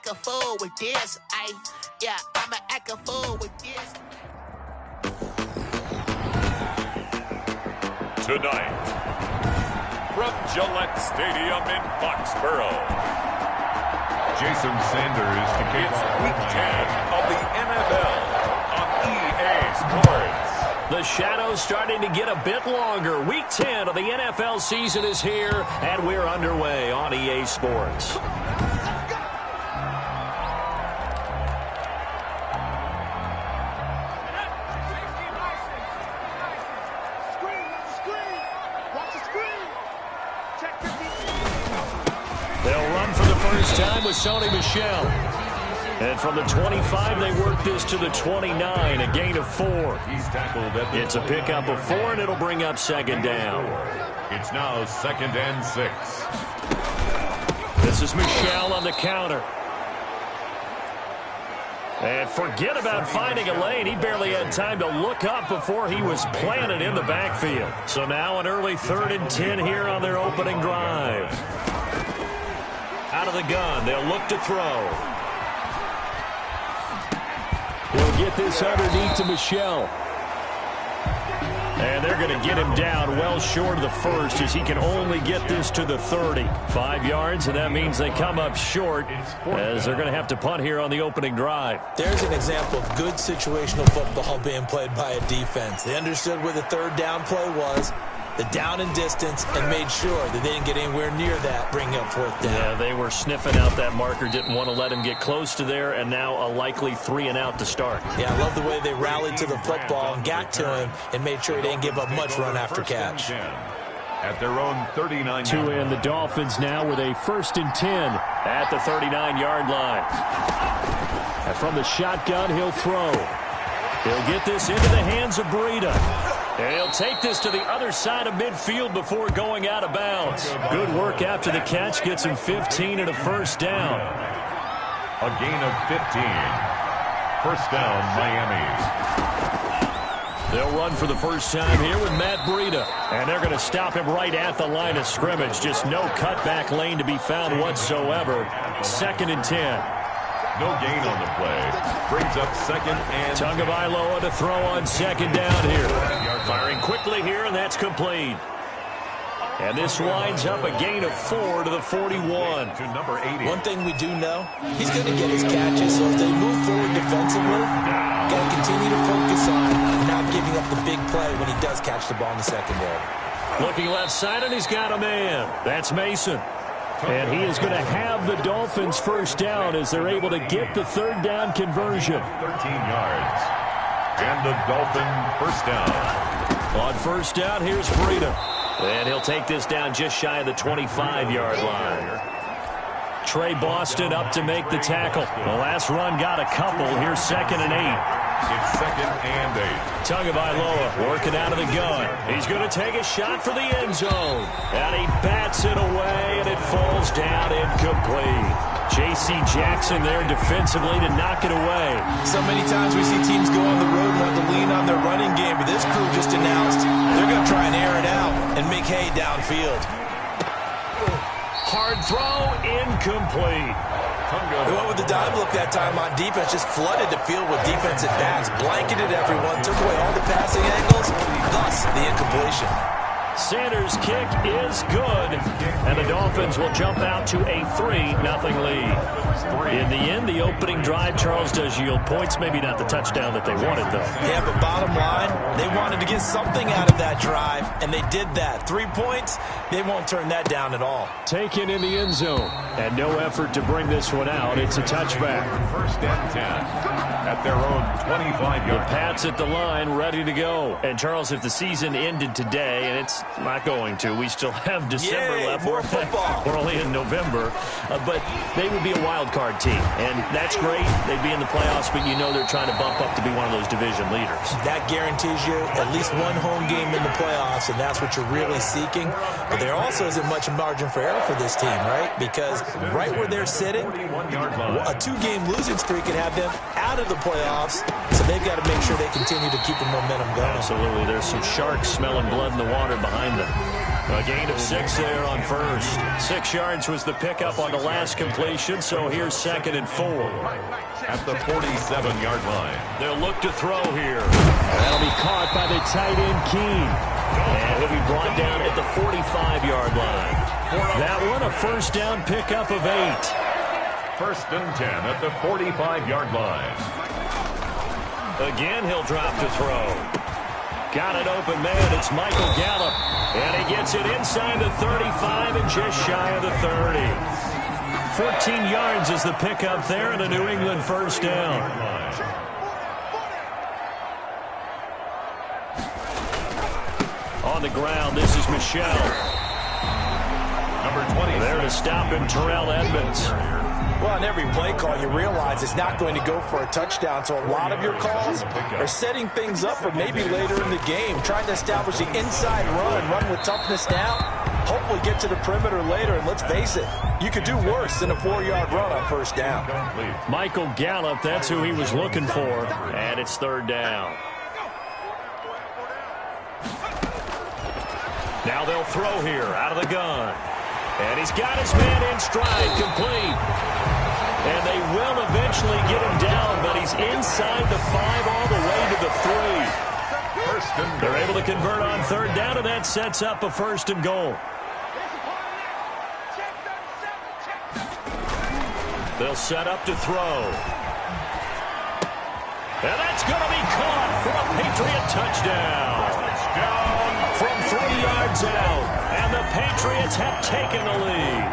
act a fool with this. I'ma act a fool with this. Tonight, from Gillette Stadium in Foxborough, Jason Sanders to kick it's off Week 10 of the NFL on EA Sports. The shadow's starting to get a bit longer. Week 10 of the NFL season is here, and we're underway on EA Sports. They'll run for the first time with Sony Michel. And from the 25, they work this to the 29, a gain of 4. It's a pickup of 4, and it'll bring up second down. It's now 2nd and 6. This is Michel on the counter. And forget about finding a lane. He barely had time to look up before he was planted in the backfield. So now an early 3rd and 10 here on their opening drive. Out of the gun, they'll look to throw. He'll get this underneath to Michel. And they're going to get him down well short of the first as he can only get this to the 30. 5 yards, and that means they come up short as they're going to have to punt here on the opening drive. There's an example of good situational football being played by a defense. They understood where the 3rd down play was, the down and distance, and made sure that they didn't get anywhere near that, bringing up 4th down. Yeah, they were sniffing out that marker, didn't want to let him get close to there, and now a likely 3 and out to start. Yeah, I love the way they rallied to the football and got to him and made sure he didn't give up much run after catch. At their own 39. Two in the Dolphins now with a 1st and 10 at the 39-yard line. And from the shotgun, he'll throw. He'll get this into the hands of Breida. And he'll take this to the other side of midfield before going out of bounds. Good work after the catch. Gets him 15 and a 1st down. A gain of 15. 1st down, Miami. They'll run for the first time here with Matt Breida. And they're going to stop him right at the line of scrimmage. Just no cutback lane to be found whatsoever. 2nd and 10. No gain on the play. Brings up 2nd and... Tagovailoa to throw on 2nd down here. Firing quickly here, and that's complete. And this winds up a gain of 4 to the 41. To number 80. One thing we do know, he's going to get his catches, so if they move forward defensively, got to continue to focus on not giving up the big play when he does catch the ball in the secondary. Looking left side, and he's got a man. That's Mason. And he is going to have the Dolphins' first down as they're able to get the 3rd down conversion. 13 yards. And the Dolphin first down. On 1st down, here's Breida. And he'll take this down just shy of the 25-yard line. Trey Boston up to make the tackle. The last run got a couple. Here's 2nd and 8. It's 2nd and 8. Tagovailoa working out of the gun. He's going to take a shot for the end zone. And he bats it away, and it falls down incomplete. J.C. Jackson there defensively to knock it away. So many times we see teams go on the road and want to lean on their running game, but this crew just announced they're going to try and air it out and make hay downfield. Hard throw, incomplete. They went with the dime look that time on defense, just flooded the field with defensive backs, blanketed everyone, took away all the passing angles, thus the incompletion. Sanders' kick is good, and the Dolphins will jump out to a 3-0 lead. In the end, the opening drive, Charles, does yield points. Maybe not the touchdown that they wanted, though. Yeah, but bottom line, they wanted to get something out of that drive, and they did that. 3 points, they won't turn that down at all. Taken in the end zone, and no effort to bring this one out. It's a touchback. 1st and 10 at their own 25-yard. The Pats at the line, ready to go. And, Charles, if the season ended today, and it's not going to, we still have December left. More football. We're only in November. But they would be a wild card team, and that's great. They'd be in the playoffs, but you know they're trying to bump up to be one of those division leaders. That guarantees you at least one home game in the playoffs, and that's what you're really seeking. But there also isn't much margin for error for this team, right? Because right where they're sitting, a 2-game losing streak could have them out of the playoffs, so they've got to make sure they continue to keep the momentum going. Absolutely. There's some sharks smelling blood in the water behind behind them. A gain of 6 there on first. 6 yards was the pickup on the last completion, so here's 2nd and 4. At the 47-yard line. They'll look to throw here. That'll be caught by the tight end, Keene. And he'll be brought down at the 45-yard line. That one, a first down pickup of 8. 1st and 10 at the 45-yard line. Again, he'll drop to throw. Got an open man. It's Michael Gallup. And he gets it inside the 35 and just shy of the 30. 14 yards is the pickup there and a New England first down. On the ground, this is Michelle. Number 20. There to stop him, Terrell Edmonds. Well, on every play call, you realize it's not going to go for a touchdown, so a lot of your calls are setting things up for maybe later in the game, trying to establish the inside run with toughness now, hopefully get to the perimeter later, and let's face it, you could do worse than a 4-yard run on first down. Michael Gallup, that's who he was looking for, and it's 3rd down. Now they'll throw here out of the gun. And he's got his man in stride, complete. And they will eventually get him down, but he's inside the 5 all the way to the 3. They're able to convert on 3rd down, and that sets up a 1st and goal. They'll set up to throw. And that's going to be caught for a Patriot touchdown. From 3 yards out. And the Patriots have taken the lead.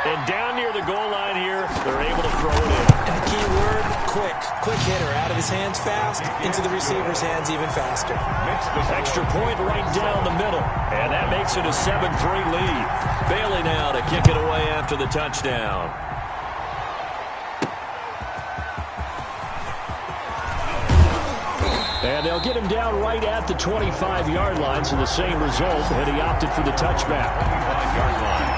And down near the goal line here, they're able to throw it in. And the key word, quick. Quick hitter. Out of his hands fast, into the receiver's hands even faster. Extra point right down the middle. And that makes it a 7-3 lead. Bailey now to kick it away after the touchdown. And they'll get him down right at the 25-yard line, so the same result, and he opted for the touchback. 25-yard line.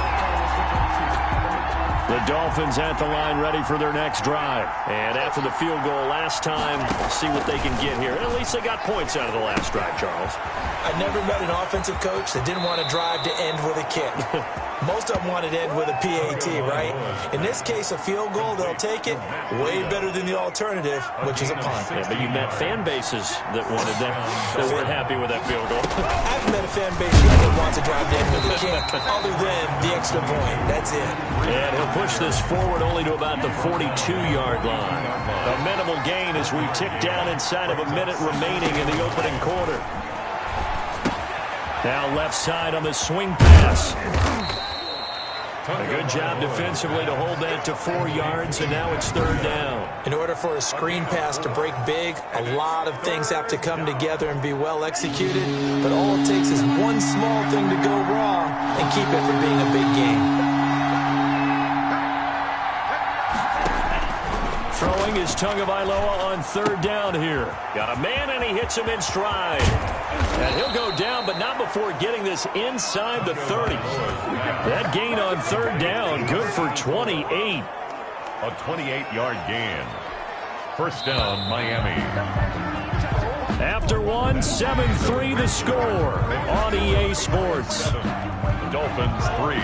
The Dolphins at the line ready for their next drive. And after the field goal last time, we'll see what they can get here. At least they got points out of the last drive, Charles. I never met an offensive coach that didn't want to drive to end with a kick. Most of them wanted to end with a PAT, right? In this case, a field goal, they'll take it. Way better than the alternative, which is a punt. Yeah, but you met fan bases that wanted that, that weren't happy with that field goal. I've met a fan base that wants to drive to end with a kick, other than the extra point. That's it. And he'll push this forward only to about the 42-yard line. A minimal gain as we tick down inside of a minute remaining in the opening quarter. Now left side on the swing pass. A good job defensively to hold that to 4 yards, and now it's 3rd down. In order for a screen pass to break big, a lot of things have to come together and be well executed, but all it takes is one small thing to go wrong and keep it from being a big game. Throwing is Tagovailoa on 3rd down here. Got a man, and he hits him in stride. And he'll go down, but not before getting this inside the 30. That gain on 3rd down, good for 28. A 28-yard gain. First down, Miami. After one, 7-3 the score on EA Sports. Dolphins 3.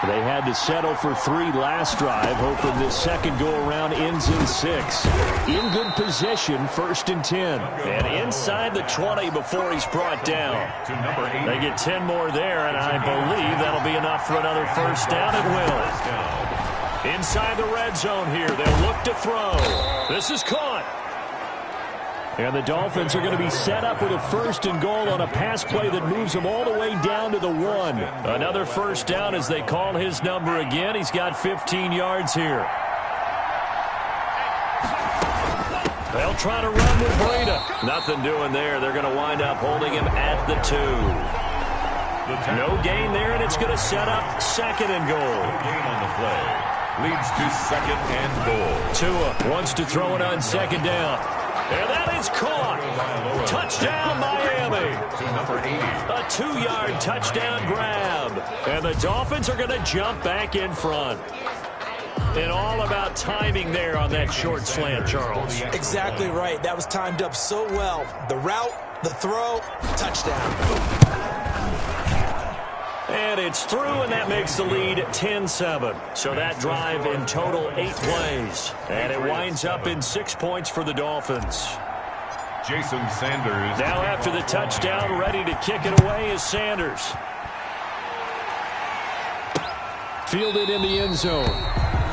They had to settle for 3 last drive, hoping this second go-around ends in 6. In good position, 1st and 10. And inside the 20 before he's brought down. They get 10 more there, and I believe that'll be enough for another first down. It will. Inside the red zone here, they'll look to throw. This is caught. And the Dolphins are going to be set up with a 1st and goal on a pass play that moves them all the way down to the 1. Another first down as they call his number again. He's got 15 yards here. They'll try to run with Breida. Nothing doing there. They're going to wind up holding him at the 2. No gain there, and it's going to set up 2nd and goal. Gain on the play. Leads to 2nd and goal. Tua wants to throw it on 2nd down. And that is caught. Touchdown, Miami. Number 80. A 2-yard touchdown grab. And the Dolphins are going to jump back in front. And all about timing there on that short slant, Charles. Exactly right. That was timed up so well. The route, The throw, touchdown. And it's through, and that makes the lead 10-7. So that drive in total 8 plays. And it winds up in 6 points for the Dolphins. Jason Sanders. Now after the touchdown, ready to kick it away is Sanders. Fielded in the end zone.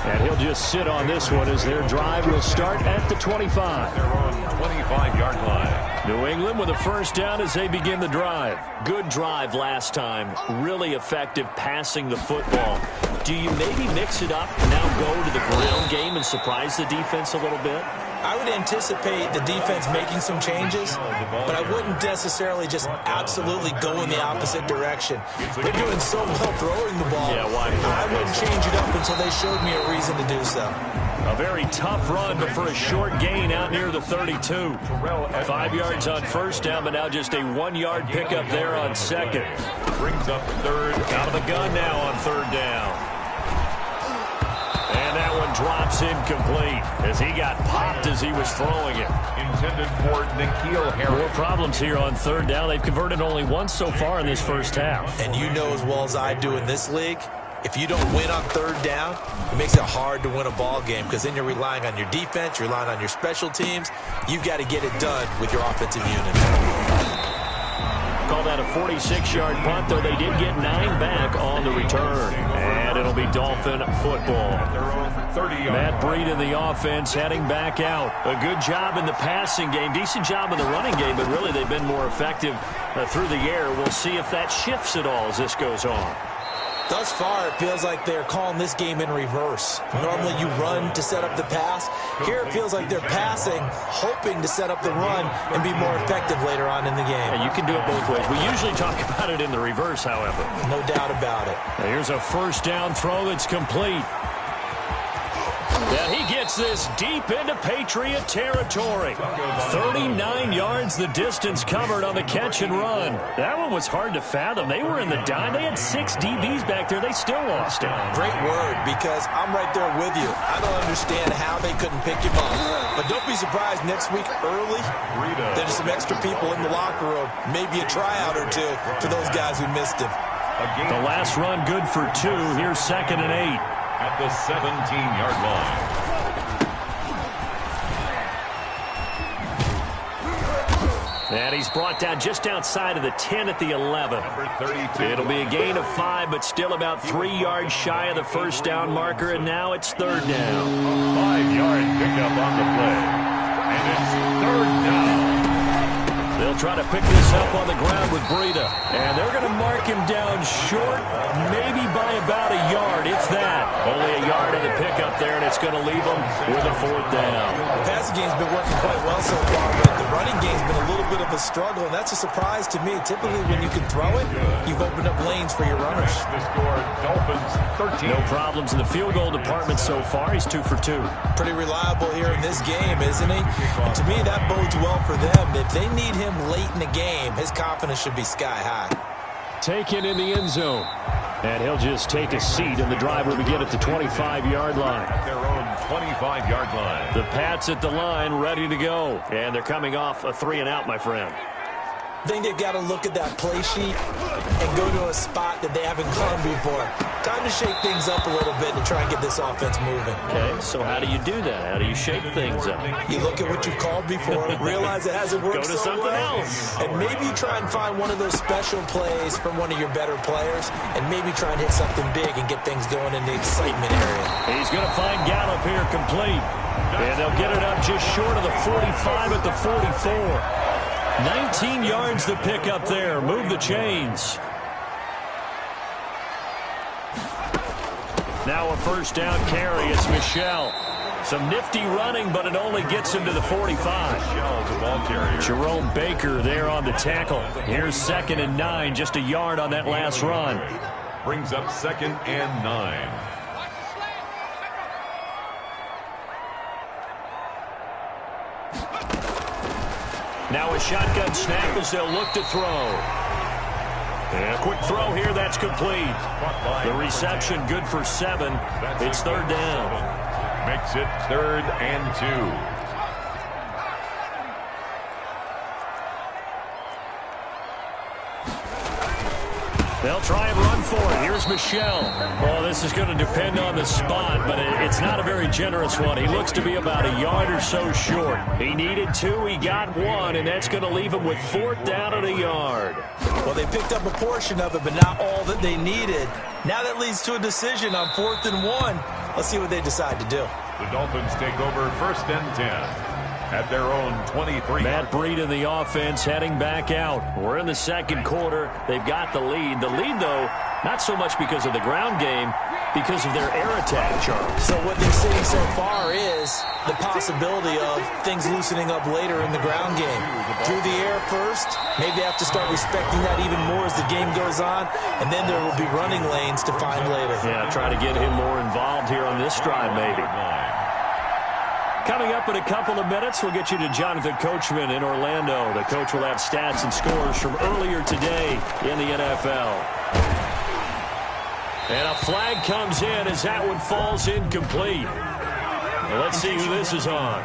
And he'll just sit on this one as their drive will start at the 25. Their own 25-yard line. New England with a first down as they begin the drive. Good drive last time. Really effective passing the football. Do you maybe mix it up and now go to the ground game and surprise the defense a little bit? I would anticipate the defense making some changes, but I wouldn't necessarily just absolutely go in the opposite direction. They're doing so well throwing the ball. Yeah, why? I wouldn't change it up until they showed me a reason to do so. A very tough run, but for a short gain out near the 32. 5 yards on first down, but now just a 1-yard pickup there on second. Brings up third. Out of the gun now on third down. And that one drops incomplete as he got popped as he was throwing it. Intended for N'Keal Harris. More problems here on third down. They've converted only once so far in this first half. And you know as well as I do in this league, if you don't win on third down, it makes it hard to win a ball game because then you're relying on your defense, you're relying on your special teams. You've got to get it done with your offensive unit. Call that a 46-yard punt, though they did get 9 back on the return. And it'll be Dolphin football. Matt Breed in the offense heading back out. A good job in the passing game, decent job in the running game, but really they've been more effective through the air. We'll see if that shifts at all as this goes on. Thus far, it feels like they're calling this game in reverse. Normally you run to set up the pass. Here it feels like they're passing, hoping to set up the run and be more effective later on in the game. Yeah, you can do it both ways. We usually talk about it in the reverse, however. No doubt about it. Now here's a first down throw that's complete. And he gets this deep into Patriot territory. 39 yards the distance covered on the catch and run. That one was hard to fathom. They were in the dime. They had 6 DBs back there. They still lost it. Great word, because I'm right there with you. I don't understand how they couldn't pick him up. But don't be surprised next week early, there's some extra people in the locker room. Maybe a tryout or two for those guys who missed him. The last run good for 2. Here's 2nd and 8. At the 17-yard line. And he's brought down just outside of the 10 at the 11. Number 32. It'll be a gain of 5, but still about 3 yards shy of the first down marker, and now it's third down. 5-yard pickup on the play. And it's third down. They'll try to pick this up on the ground with Breida. And they're going to mark him down short, maybe by about a yard, if that. Only a yard of the pickup there, and it's going to leave them with a fourth down. The passing game's been working quite well so far, but the running game's been a little bit of a struggle, and that's a surprise to me. Typically, when you can throw it, you've opened up lanes for your runners. The score, Dolphins 13. No problems in the field goal department so far. He's 2 for 2. Pretty reliable here in this game, isn't he? And to me, that bodes well for them. If they need him late in the game, his confidence should be sky high. Taken in the end zone. And he'll just take a seat, and the drive will begin at the 25-yard line. At their own 25-yard line. The Pats at the line, ready to go. And they're coming off a 3-and-out, my friend. I think they've got to look at that play sheet and go to a spot that they haven't gone before. Time to shake things up a little bit to try and get this offense moving. Okay, so how do you do that? How do you shake things up? You look at what you've called before, realize it hasn't worked Go to so something well, else. and maybe you try and find one of those special plays from one of your better players, and maybe try and hit something big and get things going in the excitement area. He's going to find Gallup here complete. And they'll get it up just short of the 45 at the 44. 19 yards to pick up there. Move the chains. Now a first down carry. It's Michel. Some nifty running, but it only gets him to the 45. Michel, the ball carrier. Jerome Baker there on the tackle. Here's 2nd and 9. Just a yard on that last run. Brings up 2nd and 9. Now a shotgun snap as they'll look to throw. And a quick throw here, that's complete. The reception good for 7. It's third down. Makes it 3rd and 2. They'll try and run for it. Here's Michel. Well, this is going to depend on the spot, but it's not a very generous one. He looks to be about a yard or so short. He needed 2. He got 1, and that's going to leave him with 4th down at a yard. Well, they picked up a portion of it, but not all that they needed. Now that leads to a decision on 4th and 1. Let's see what they decide to do. The Dolphins take over 1st and 10. At their own 23. Matt Breida in the offense heading back out. We're in the second quarter. They've got the lead. The lead, though, not so much because of the ground game, because of their air attack, Charles. So what they're seeing so far is the possibility of things loosening up later in the ground game. Through the air first, maybe they have to start respecting that even more as the game goes on, and then there will be running lanes to find later. Yeah, try to get him more involved here on this drive, maybe. Coming up in a couple of minutes, we'll get you to Jonathan Coachman in Orlando. The coach will have stats and scores from earlier today in the NFL. And a flag comes in as that one falls incomplete. Well, let's see who this is on.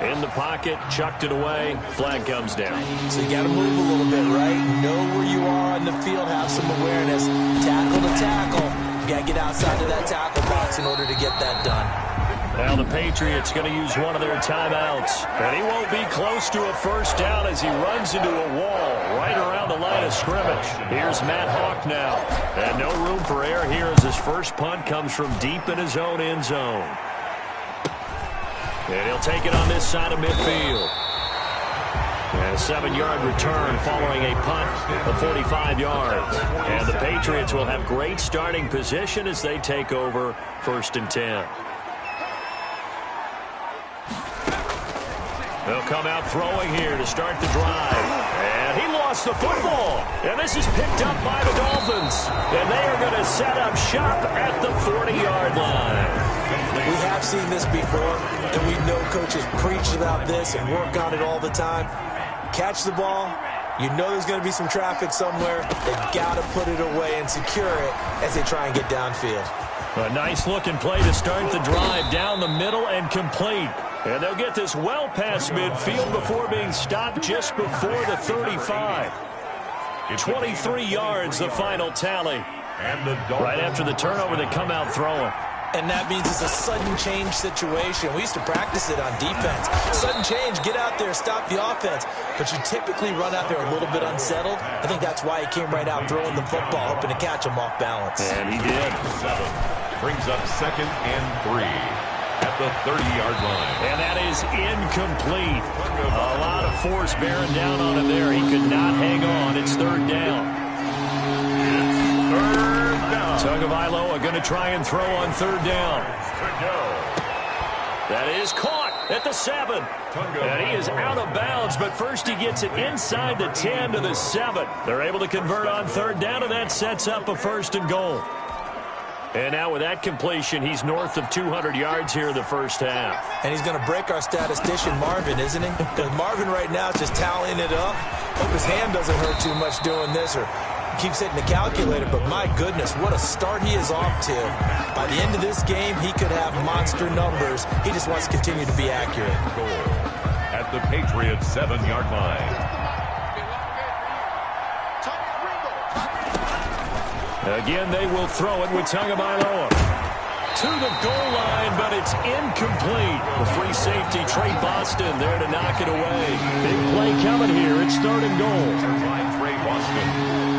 In the pocket, chucked it away, flag comes down. So you got to move a little bit, right? Know where you are on the field, have some awareness. Tackle to tackle. You got to get outside of that tackle box in order to get that done. Well, the Patriots going to use one of their timeouts. And he won't be close to a 1st down as he runs into a wall right around the line of scrimmage. Here's Matt Hawk now. And no room for error here as his first punt comes from deep in his own end zone. And he'll take it on this side of midfield. And a 7-yard return following a punt of 45 yards. And the Patriots will have great starting position as they take over 1st and 10. They'll come out throwing here to start the drive. And he lost the football. And this is picked up by the Dolphins. And they are going to set up shop at the 40-yard line. We have seen this before, and we know coaches preach about this and work on it all the time. Catch the ball. You know there's going to be some traffic somewhere. They've got to put it away and secure it as they try and get downfield. A nice-looking play to start the drive down the middle and complete. And they'll get this well past midfield before being stopped just before the 35. 23 yards, the final tally. Right after the turnover, they come out throwing. And that means it's a sudden change situation. We used to practice it on defense. Sudden change, get out there, stop the offense. But you typically run out there a little bit unsettled. I think that's why he came right out throwing the football, hoping to catch him off balance. And he did. 7 brings up 2nd and 3 at the 30-yard line. And that is incomplete. A lot of force bearing down on him there. He could not hang on. It's 3rd down. Tagovailoa going to try and throw on 3rd down. That is caught at the 7. And he is out of bounds, but first he gets it inside the 10 to the 7. They're able to convert on 3rd down, and that sets up a 1st and goal. And now with that completion, he's north of 200 yards here in the first half. And he's going to break our statistician, Marvin, isn't he? Because Marvin right now is just tallying it up. Hope his hand doesn't hurt too much doing this, or keeps hitting the calculator, but my goodness, what a start he is off to. By the end of this game, he could have monster numbers. He just wants to continue to be accurate. Goal at the Patriots' 7-yard line. Again, they will throw it with Tagovailoa. To the goal line, but it's incomplete. The free safety, Trey Boston, there to knock it away. Big play coming here. It's 3rd and goal. Trey Boston.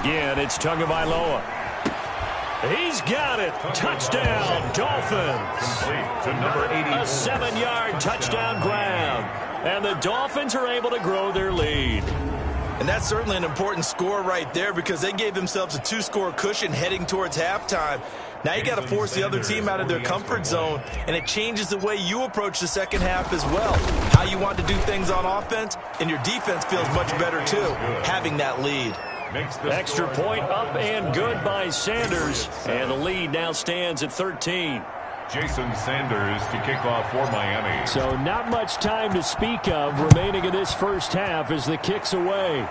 Again, it's Tagovailoa. He's got it. Touchdown, Dolphins. To number 80. A 7-yard touchdown grab. And the Dolphins are able to grow their lead. And that's certainly an important score right there because they gave themselves a 2-score cushion heading towards halftime. Now you got to force the other team out of their comfort zone, and it changes the way you approach the second half as well. How you want to do things on offense, and your defense feels much better too, having that lead. Extra point up and good by Sanders, and the lead now stands at 13. Jason Sanders to kick off for Miami. So not much time to speak of remaining in this first half as the kick's away.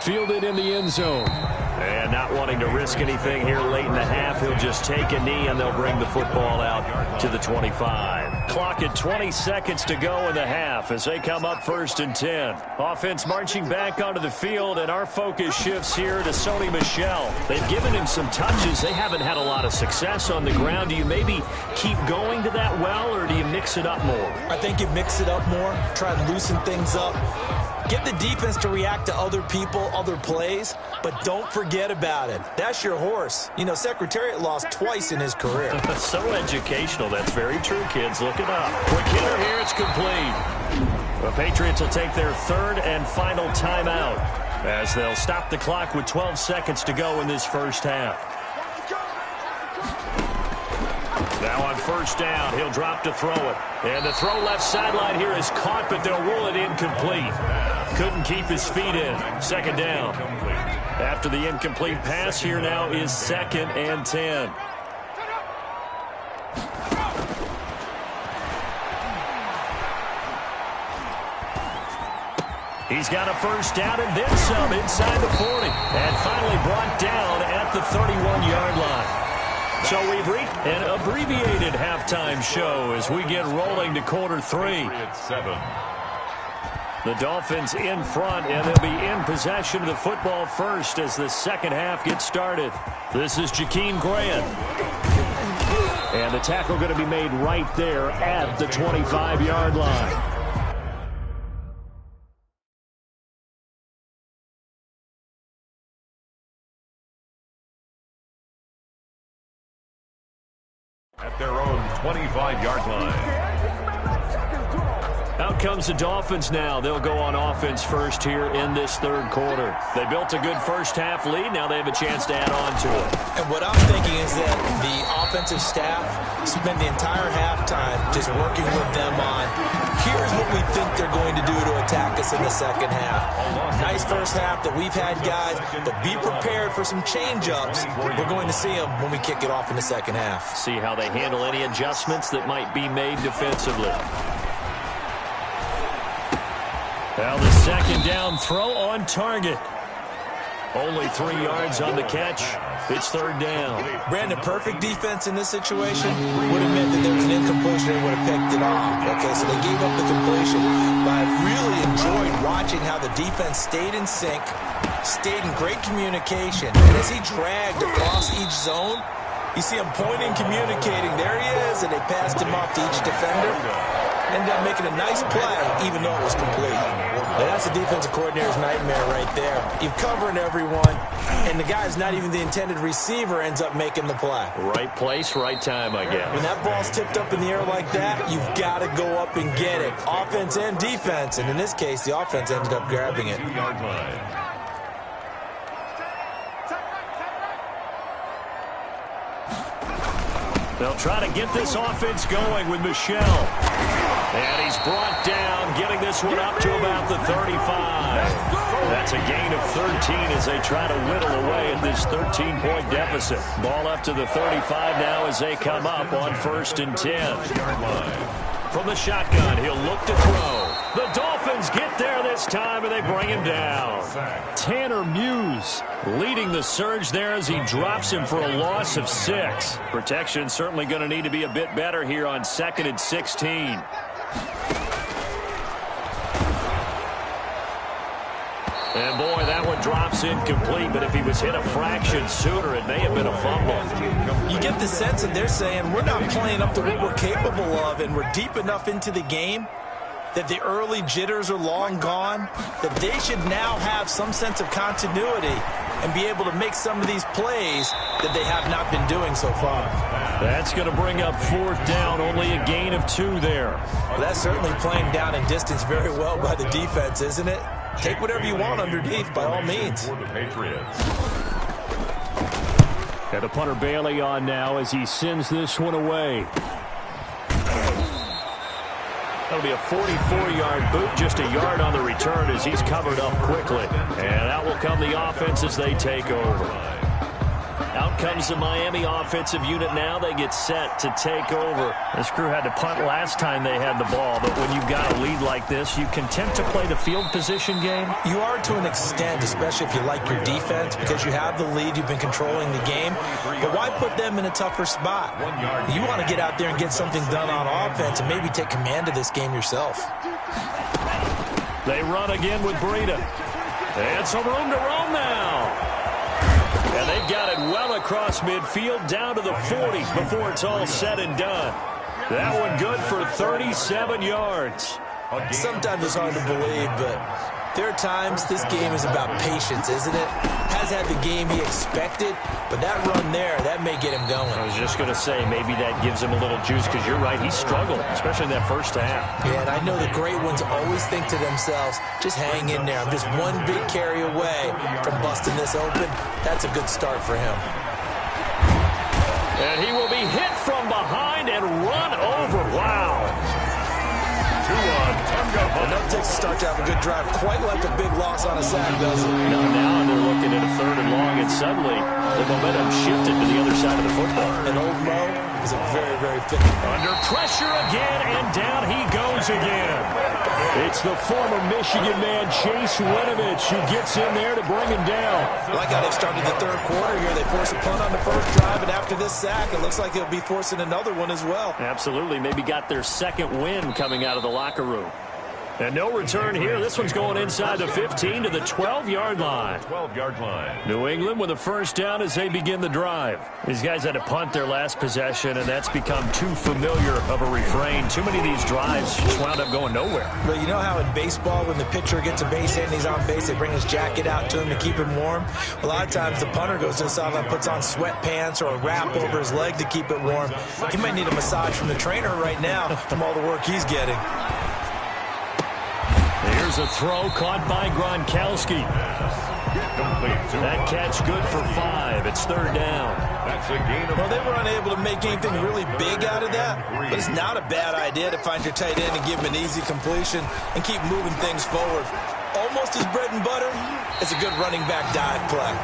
Fielded in the end zone. And not Not wanting to risk anything here late in the half, he'll just take a knee and they'll bring the football out to the 25. Clock at 20 seconds to go in the half as they come up 1st and 10. Offense marching back onto the field, and our focus shifts here to Sony Michel. They've given him some touches. They haven't had a lot of success on the ground. Do you maybe keep going to that well, or do you mix it up more? I think you mix it up more, try to loosen things up. Get the defense to react to other people, other plays, but don't forget about it. That's your horse. You know, Secretariat lost twice in his career. So educational. That's very true, kids. Look it up. Quick hitter here. It's complete. The Patriots will take their 3rd and final timeout as they'll stop the clock with 12 seconds to go in this first half. Now on 1st down, he'll drop to throw it. And the throw left sideline here is caught, but they'll rule it incomplete. Couldn't keep his feet in. 2nd down. After the incomplete pass, here now is 2nd and 10. He's got a 1st down and then some inside the 40. And finally brought down at the 31-yard line. So we've reached an abbreviated halftime show as we get rolling to quarter 3. The Dolphins in front, and they'll be in possession of the football first as the second half gets started. This is Jakeem Grant. And the tackle going to be made right there at the 25-yard line. At their own 25-yard line. Out comes the Dolphins now. They'll go on offense first here in this 3rd quarter. They built a good first half lead. Now they have a chance to add on to it. And what I'm thinking is that the offensive staff spent the entire halftime just working with them on, here's what we think they're going to do to attack us in the second half. Nice first half that we've had, guys, but be prepared for some change-ups. We're going to see them when we kick it off in the second half. See how they handle any adjustments that might be made defensively. Now the 2nd down throw on target. Only 3 yards on the catch. It's 3rd down. Brandon, perfect defense in this situation would have meant that there was an incompletion. They would have picked it off. Okay, so they gave up the completion. But I really enjoyed watching how the defense stayed in sync, stayed in great communication. And as he dragged across each zone, you see him pointing, communicating. There he is, and they passed him off to each defender. Ended up making a nice play, even though it was complete. And that's the defensive coordinator's nightmare right there. You're covering everyone, and the guy's not even the intended receiver ends up making the play. Right place, right time, I guess. When that ball's tipped up in the air like that, you've got to go up and get it. Offense and defense, and in this case, the offense ended up grabbing it. They'll try to get this offense going with Michel. And he's brought down, getting this one up to about the 35. That's a gain of 13 as they try to whittle away at this 13-point deficit. Ball up to the 35 now as they come up on 1st and 10. From the shotgun, he'll look to throw. The Dolphins get there this time, and they bring him down. Tanner Muse leading the surge there as he drops him for a loss of 6. Protection certainly going to need to be a bit better here on 2nd and 16. And boy, that one drops incomplete, but if he was hit a fraction sooner, it may have been a fumble. You get the sense that they're saying we're not playing up to what we're capable of, and we're deep enough into the game that the early jitters are long gone, that they should now have some sense of continuity and be able to make some of these plays that they have not been doing so far. That's going to bring up 4th down, only a gain of 2 there. Well, that's certainly playing down in distance very well by the defense, isn't it? Take whatever you want underneath, by all means. And the punter Bailey on now as he sends this one away. That'll be a 44-yard boot, just a yard on the return as he's covered up quickly. And out will come the offense as they take over. Out Out comes the Miami offensive unit now. They get set to take over. This crew had to punt last time they had the ball, but when you've got a lead like this, you content to play the field position game? You are to an extent, especially if you like your defense, because you have the lead, you've been controlling the game. But why put them in a tougher spot? You want to get out there and get something done on offense and maybe take command of this game yourself. They run again with Breida. And some room to roam now. And they've got it well across midfield down to the 40 before it's all said and done. That one good for 37 yards. Sometimes it's hard to believe, but there are times this game is about patience, isn't it? Has had the game he expected, but that run there, that may get him going. I was just going to say, maybe that gives him a little juice, because you're right, he struggled, especially in that first half. Yeah, and I know the great ones always think to themselves, just hang in there. I'm just one big carry away from busting this open. That's a good start for him. And he will be hit from behind and run over. Wow. Enough takes to start to have a good drive, quite like a big loss on a sack, does it? No, now they're looking at a 3rd and long, and suddenly the momentum shifted to the other side of the football. And old Mo is a very, very fit. Under pressure again, and down he goes again. It's the former Michigan man, Chase Winovich, who gets in there to bring him down. I like how they've started the 3rd quarter here. They force a punt on the first drive, and after this sack, it looks like they'll be forcing another one as well. Absolutely. Maybe got their 2nd win coming out of the locker room. And no return here. This one's going inside the 15 to the 12-yard line. 12-yard line. New England with a first down as they begin the drive. These guys had to punt their last possession, and that's become too familiar of a refrain. Too many of these drives just wound up going nowhere. But you know how in baseball, when the pitcher gets a base hit and he's on base, they bring his jacket out to him to keep him warm? A lot of times the punter goes to the sideline, puts on sweatpants or a wrap over his leg to keep it warm. He might need a massage from the trainer right now from all the work he's getting. Here's a throw caught by Gronkowski. That catch good for 5. It's 3rd down. That's a gain of... Well, they were unable to make anything really big out of that, but it's not a bad idea to find your tight end and give him an easy completion and keep moving things forward. Almost his bread and butter. It's a good running back dive play.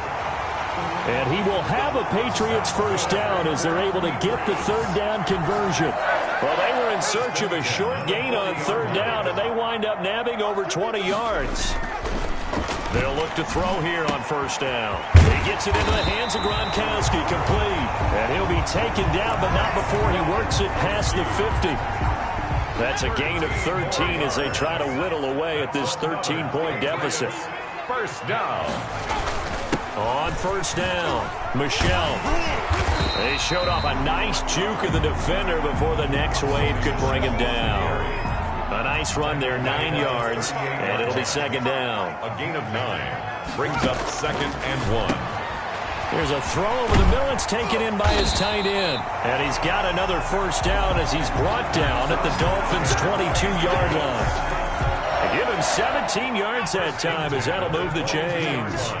And he will have a Patriots first down as they're able to get the 3rd down conversion. Well, they were in search of a short gain on 3rd down, and they wind up nabbing over 20 yards. They'll look to throw here on first down. He gets it into the hands of Gronkowski, complete. And he'll be taken down, but not before he works it past the 50. That's a gain of 13 as they try to whittle away at this 13-point deficit. First down. On first down, Michel. They showed off a nice juke of the defender before the next wave could bring him down. A nice run there, 9 yards, and it'll be 2nd down. A gain of 9 brings up 2nd and 1. There's a throw over the middle. It's taken in by his tight end. And he's got another first down as he's brought down at the Dolphins' 22-yard line. They give him 17 yards that time as that'll move the chains.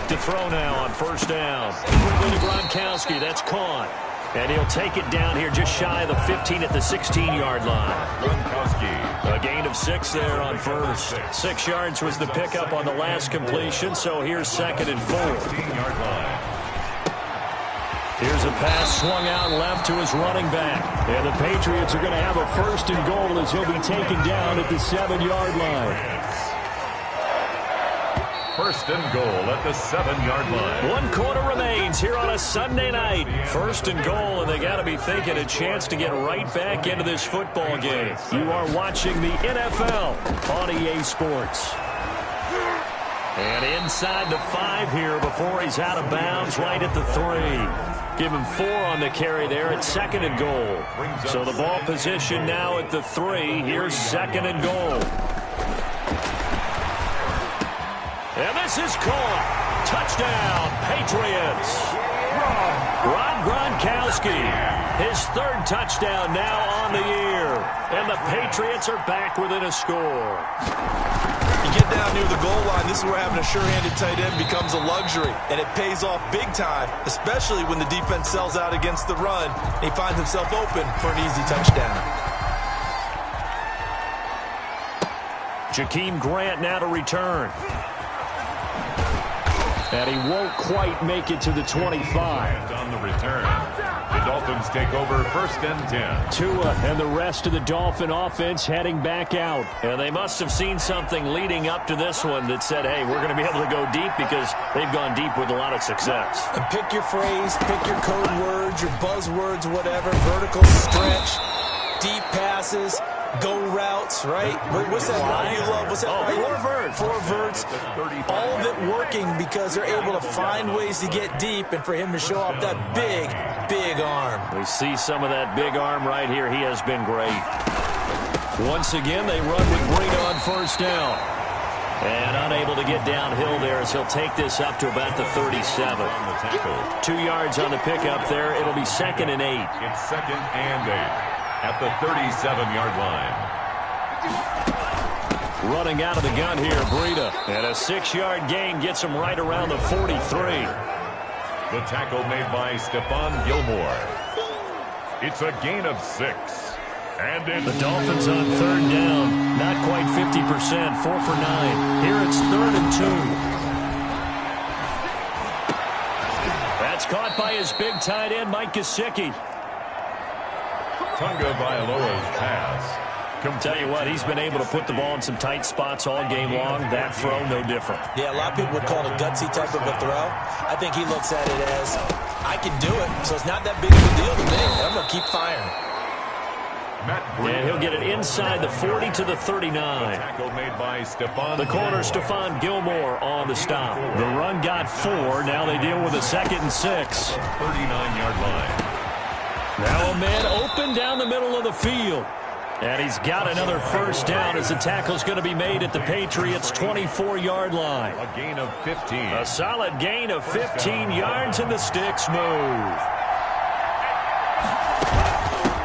To throw now on first down. Quickly to Gronkowski. That's caught. And he'll take it down here just shy of the 15 at the 16-yard line. Gronkowski. A gain of 6 there on first. 6 yards was the pickup on the last completion, so here's 2nd and 4. 16-yard line. Here's a pass swung out left to his running back. And the Patriots are going to have a 1st and goal as he'll be taken down at the 7-yard line. 1st and goal at the 7-yard line. 1 quarter remains here on a Sunday night. 1st and goal, and they got to be thinking a chance to get right back into this football game. You are watching the NFL on EA Sports. And inside the 5 here before he's out of bounds right at the 3. Give him 4 on the carry there at 2nd and goal. So the ball position now at the 3. Here's 2nd and goal. And this is caught. Touchdown, Patriots. Rob Gronkowski, his 3rd touchdown now on the year. And the Patriots are back within a score. You get down near the goal line, this is where having a sure-handed tight end becomes a luxury. And it pays off big time, especially when the defense sells out against the run. And he finds himself open for an easy touchdown. Jakeem Grant now to return. And he won't quite make it to the 25. On the return, the Dolphins take over 1st and 10. Tua and the rest of the Dolphin offense heading back out. And they must have seen something leading up to this one that said, hey, we're going to be able to go deep because they've gone deep with a lot of success. And pick your phrase, pick your code words, your buzzwords, whatever, vertical stretch, deep passes, go routes, right? What's that route you love? What's that? Four verts. All of it working because they're able to find ways to get deep and for him to show off that big, big arm. We see some of that big arm right here. He has been great. Once again, they run with Breida on 1st down. And unable to get downhill there as he'll take this up to about the 37. 2 yards on the pickup there. It'll be 2nd and 8. It's 2nd and 8. At the 37-yard line. Running out of the gun here, Breida. And a 6-yard gain gets him right around the 43. The tackle made by Stephon Gilmore. It's a gain of 6. And it's the Dolphins on 3rd down. Not quite 50%. 4 for 9. Here it's 3rd and 2. That's caught by his big tight end, Mike Gesicki. Tunga Vailoa's pass. Tell you what, he's been able to put the ball in some tight spots all game long. That throw, no different. Yeah, a lot of people would call it a gutsy type of a throw. I think he looks at it as, I can do it, so it's not that big of a deal to me. I'm going to keep firing. And he'll get it inside the 40 to the 39. Tackle made by the corner, Stephon Gilmore, on the stop. The run got 4. Now they deal with a 2nd and 6. 39-yard line. Now a man open down the middle of the field. And he's got another 1st down as the tackle's going to be made at the Patriots' 24-yard line. A gain of 15. A solid gain of 15 yards, and the sticks move.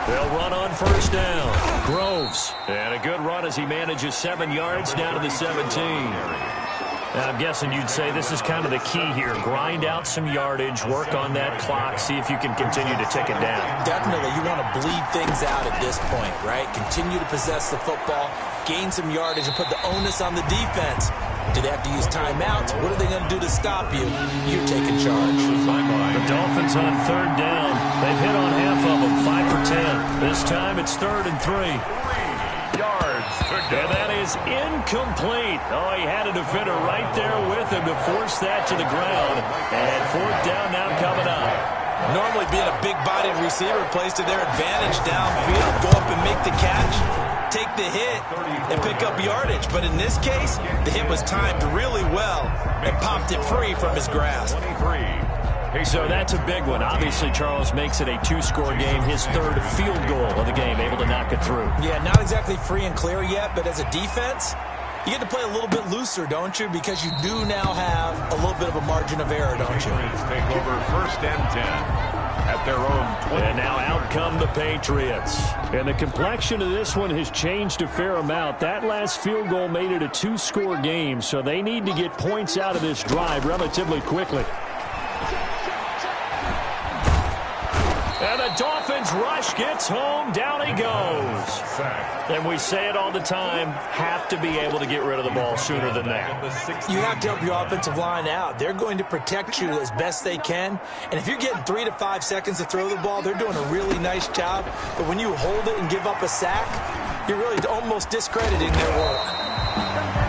They'll run on 1st down. Groves. And a good run as he manages 7 yards down to the 17. Now, I'm guessing you'd say this is kind of the key here. Grind out some yardage, work on that clock, see if you can continue to tick it down. Definitely. You want to bleed things out at this point, right? Continue to possess the football, gain some yardage, and put the onus on the defense. Do they have to use timeouts? What are they going to do to stop you? You're taking charge. The Dolphins on 3rd down. They've hit on half of them, 5 for 10. This time it's 3rd and 3. And that is incomplete. Oh, he had a defender right there with him to force that to the ground. And 4th down now coming up. Normally being a big-bodied receiver plays to their advantage downfield. Go up and make the catch, take the hit, and pick up yardage. But in this case, the hit was timed really well and popped it free from his grasp. 23. So that's a big one. Obviously, Charles makes it a 2-score game. His 3rd field goal of the game, able to knock it through. Yeah, not exactly free and clear yet, but as a defense, you get to play a little bit looser, don't you? Because you do now have a little bit of a margin of error, don't you? Take over 1st and 10 at their own 20. And now out come the Patriots. And the complexion of this one has changed a fair amount. That last field goal made it a 2-score game, so they need to get points out of this drive relatively quickly. And the Dolphins rush gets home. Down he goes. And we say it all the time, have to be able to get rid of the ball sooner than that. You have to help your offensive line out. They're going to protect you as best they can. And if you're getting 3 to 5 seconds to throw the ball, they're doing a really nice job. But when you hold it and give up a sack, you're really almost discrediting their work.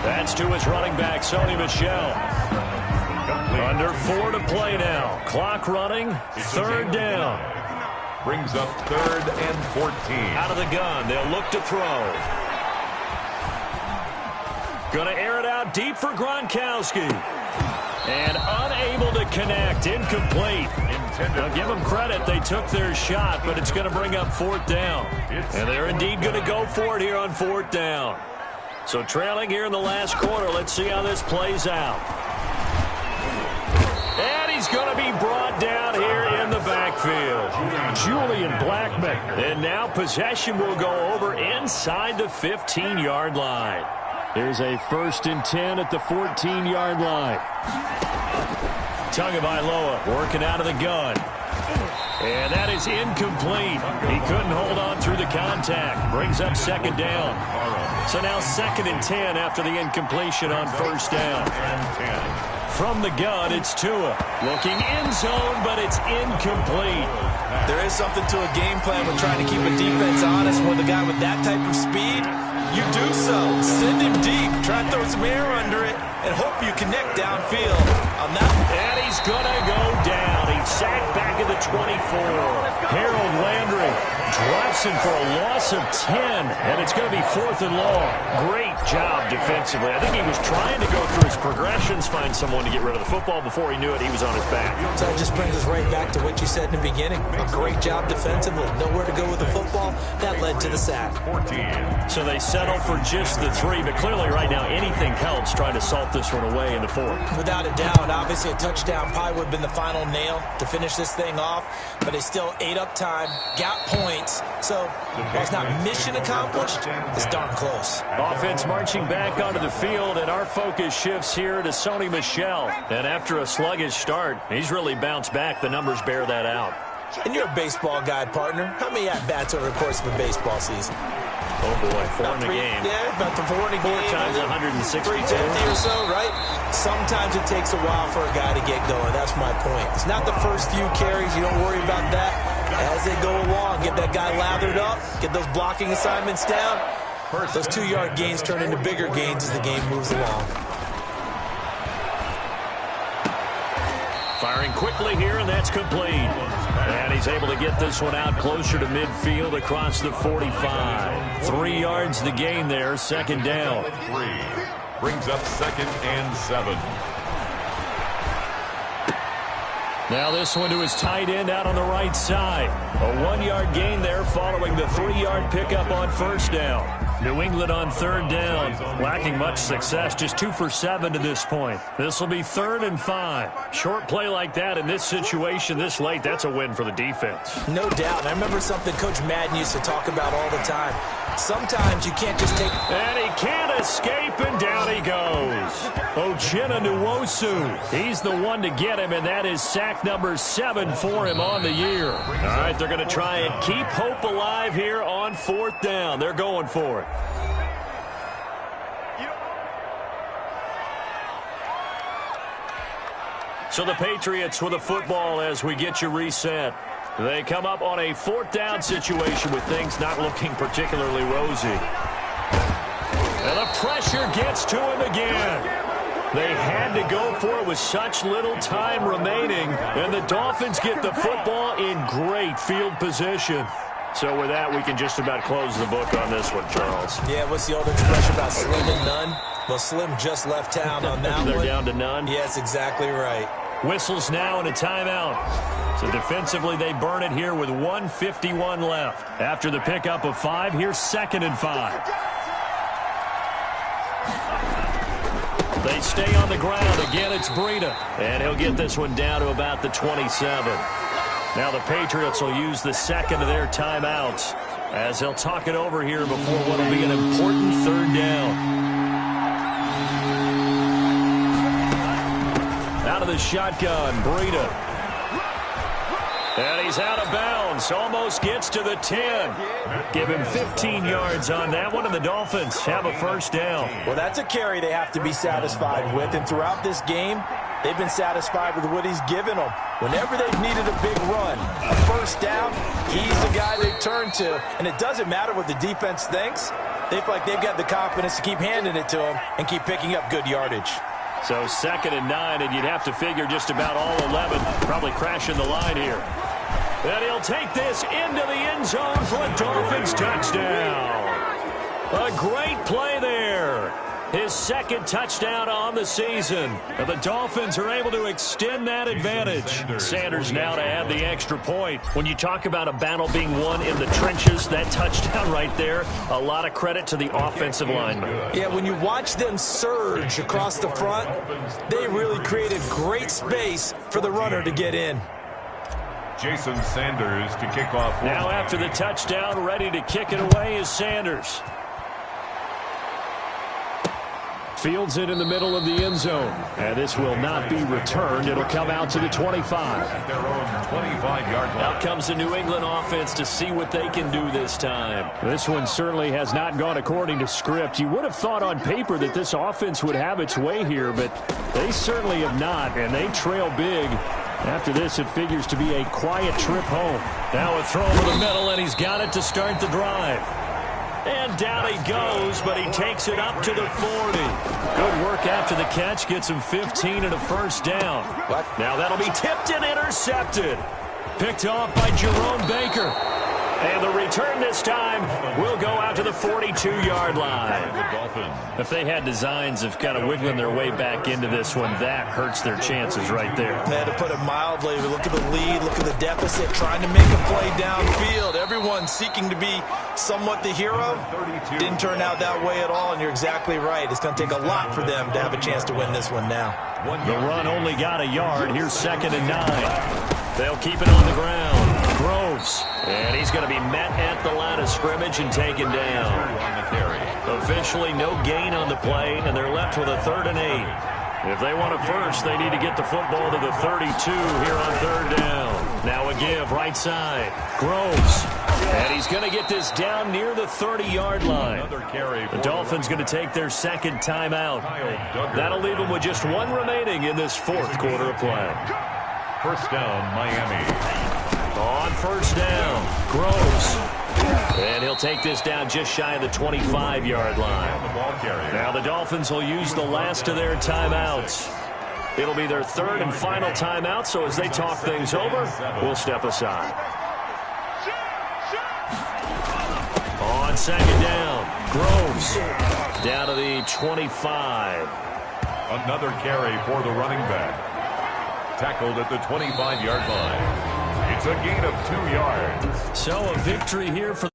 That's to his running back, Sony Michel. Under 4 to play now. Clock running, 3rd down. Brings up 3rd and 14. Out of the gun, they'll look to throw. Going to air it out deep for Gronkowski. And unable to connect, incomplete. I'll give them credit, they took their shot, but it's going to bring up 4th down. And they're indeed going to go for it here on 4th down. So trailing here in the last quarter, let's see how this plays out. And he's going to be brought down here in the backfield. Julian Blackmon. And now possession will go over inside the 15-yard line. There's a 1st and 10 at the 14-yard line. Tagovailoa working out of the gun. And that is incomplete. He couldn't hold on through the contact. Brings up 2nd down. So now 2nd and 10 after the incompletion on 1st down. From the gun, it's Tua. Looking end zone, but it's incomplete. There is something to a game plan with trying to keep a defense honest. With a guy with that type of speed, you do so. Send him deep. Try and throw some air under it and hope you connect downfield. And he's going to go down. He's sacked back at the 24. Harold Landry drops him for a loss of 10, and it's going to be 4th and long. Great job defensively. I think he was trying to go through his progressions, find someone to get rid of the football. Before he knew it, he was on his back. So that just brings us right back to what you said in the beginning. A great job defensively. Nowhere to go with the football. That led to the sack. 14. So they settle for just the 3, but clearly right now anything helps trying to salt this one away in the 4th. Without a doubt, obviously a touchdown probably would have been the final nail to finish this thing off, but they still ate up time, got points. So while it's not mission accomplished, it's darn close. Offense marching back onto the field, and our focus shifts here to Sony Michel. And after a sluggish start, he's really bounced back. The numbers bear that out. And you're a baseball guy, partner. How many at-bats over the course of a baseball season? Oh, boy, 4 in the game. Yeah, about the 4 in a game. 4 times 160. 350 or so, right? Sometimes it takes a while for a guy to get going. That's my point. It's not the first few carries. You don't worry about that. As they go along, get that guy lathered up, get those blocking assignments down. Those 2-yard gains turn into bigger gains as the game moves along. Firing quickly here, and that's complete. And he's able to get this one out closer to midfield across the 45. 3 yards the gain there, 2nd down. 3 brings up 2nd and 7. Now this one to his tight end out on the right side. A 1-yard gain there following the 3-yard pickup on 1st down. New England on 3rd down, lacking much success, just 2 for 7 to this point. This will be 3rd and 5. Short play like that in this situation this late, that's a win for the defense. No doubt. And I remember something Coach Madden used to talk about all the time. Sometimes you can't just take... And he can't escape, and down he goes. Uchenna Nwosu, he's the one to get him, and that is sack number 7 for him on the year. All right, they're going to try and keep hope alive here on 4th down. They're going for it. So the Patriots with the football as we get you reset. They come up on a 4th down situation with things not looking particularly rosy. And the pressure gets to him again. They had to go for it with such little time remaining, and the Dolphins get the football in great field position. So with that, we can just about close the book on this one, Charles. Yeah, what's the old expression about slim and none? Well, Slim just left town on that one. They're down to none? Yes, exactly right. Whistles now and a timeout. So defensively, they burn it here with 1:51 left. After the pickup of 5, here's 2nd and 5. They stay on the ground. Again, it's Breida. And he'll get this one down to about the 27. Now the Patriots will use the 2nd of their timeouts as they'll talk it over here before what will be an important 3rd down. Out of the shotgun, Breida. And he's out of bounds. Almost gets to the 10. Give him 15 yards on that one, and the Dolphins have a 1st down. Well, that's a carry they have to be satisfied with. And throughout this game, they've been satisfied with what he's given them. Whenever they've needed a big run, a 1st down, he's the guy they turn to. And it doesn't matter what the defense thinks. They feel like they've got the confidence to keep handing it to him and keep picking up good yardage. So 2nd and 9, and you'd have to figure just about all 11 probably crashing the line here. And he'll take this into the end zone for a Dolphins touchdown. A great play there. His 2nd touchdown on the season. And the Dolphins are able to extend that advantage. Sanders now to add the extra point. When you talk about a battle being won in the trenches, that touchdown right there, a lot of credit to the offensive linemen. Yeah, when you watch them surge across the front, they really created great space for the runner to get in. Jason Sanders to kick off. Now after the touchdown, ready to kick it away is Sanders. Fields it in the middle of the end zone. And this will not be returned. It'll come out to the 25. At their own 25-yard line. Out comes the New England offense to see what they can do this time. This one certainly has not gone according to script. You would have thought on paper that this offense would have its way here, but they certainly have not, and they trail big. After this, it figures to be a quiet trip home. Now a throw over the middle, and he's got it to start the drive. And down he goes, but he takes it up to the 40. Good work after the catch. Gets him 15 and a first down. Now that'll be tipped and intercepted. Picked off by Jerome Baker. And the return this time will go out to the 42-yard line. If they had designs of kind of wiggling their way back into this one, that hurts their chances right there. They had to put it mildly. Look at the lead, look at the deficit, trying to make a play downfield. Everyone seeking to be somewhat the hero. Didn't turn out that way at all, and you're exactly right. It's going to take a lot for them to have a chance to win this one now. The run only got a yard. Here's 2nd and 9. They'll keep it on the ground. Groves. And he's going to be met at the line of scrimmage and taken down. Officially no gain on the play, and they're left with a 3rd and 8. If they want a first, they need to get the football to the 32 here on 3rd down. Now a give right side. Groves. And he's going to get this down near the 30-yard line. The Dolphins going to take their 2nd timeout. That'll leave them with just one remaining in this 4th quarter of play. First down, Miami. On 1st down, Groves. And he'll take this down just shy of the 25-yard line. Now the Dolphins will use the last of their timeouts. It'll be their 3rd and final timeout, so as they talk things over, we'll step aside. On 2nd down, Groves. Down to the 25. Another carry for the running back. Tackled at the 25-yard line. It's a gain of 2 yards. So a victory here for